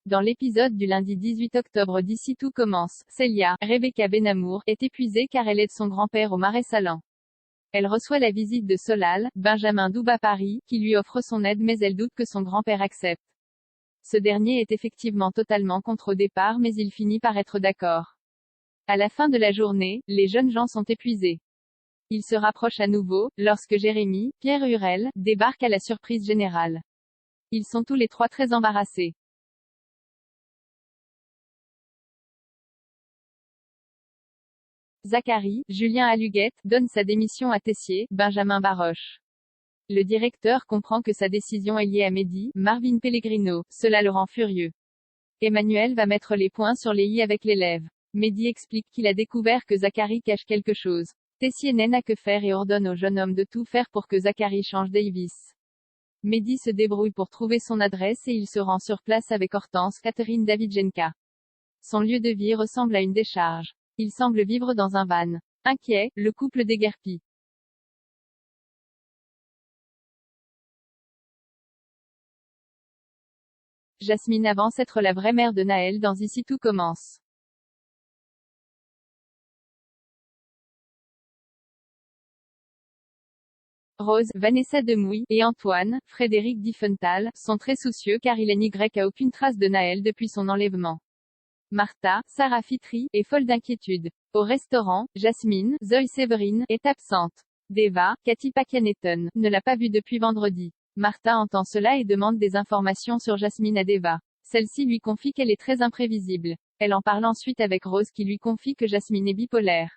Dans l'épisode du lundi 18 octobre d'Ici tout commence, Célia, Rebecca Benamour, est épuisée car elle aide son grand-père au Marais Sallant. Elle reçoit la visite de Solal, Benjamin Douba-Paris, qui lui offre son aide mais elle doute que son grand-père accepte. Ce dernier est effectivement totalement contre au départ mais il finit par être d'accord. À la fin de la journée, les jeunes gens sont épuisés. Ils se rapprochent à nouveau, lorsque Jérémy, Pierre Hurel, débarque à la surprise générale. Ils sont tous les trois très embarrassés. Zacharie, Julien Aluguette, donne sa démission à Tessier, Benjamin Baroche. Le directeur comprend que sa décision est liée à Mehdi, Marvin Pellegrino, cela le rend furieux. Emmanuel va mettre les points sur les i avec l'élève. Mehdi explique qu'il a découvert que Zacharie cache quelque chose. Tessier n'a que faire et ordonne au jeune homme de tout faire pour que Zacharie change Davis. Mehdi se débrouille pour trouver son adresse et il se rend sur place avec Hortense Catherine Davidjenka. Son lieu de vie ressemble à une décharge. Il semble vivre dans un van. Inquiet, le couple déguerpit. Jasmine avance être la vraie mère de Naël dans Ici tout commence. Rose, Vanessa Demouy, et Antoine, Frédéric Diffenthal, sont très soucieux car il n'y a aucune trace de Naël depuis son enlèvement. Martha, Sarah Fitri, est folle d'inquiétude. Au restaurant, Jasmine, Zoe Séverine, est absente. Deva, Cathy Pakianeton, ne l'a pas vue depuis vendredi. Martha entend cela et demande des informations sur Jasmine à Deva. Celle-ci lui confie qu'elle est très imprévisible. Elle en parle ensuite avec Rose qui lui confie que Jasmine est bipolaire.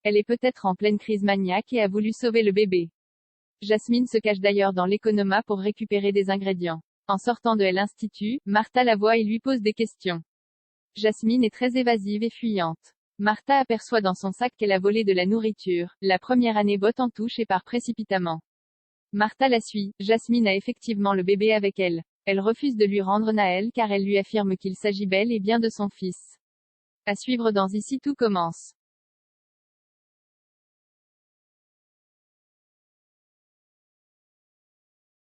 Elle est peut-être en pleine crise maniaque et a voulu sauver le bébé. Jasmine se cache d'ailleurs dans l'économa pour récupérer des ingrédients. En sortant de l'Institut, Martha la voit et lui pose des questions. Jasmine est très évasive et fuyante. Martha aperçoit dans son sac qu'elle a volé de la nourriture. La première année botte en touche et part précipitamment. Martha la suit. Jasmine a effectivement le bébé avec elle. Elle refuse de lui rendre Naël car elle lui affirme qu'il s'agit bel et bien de son fils. À suivre dans Ici tout commence.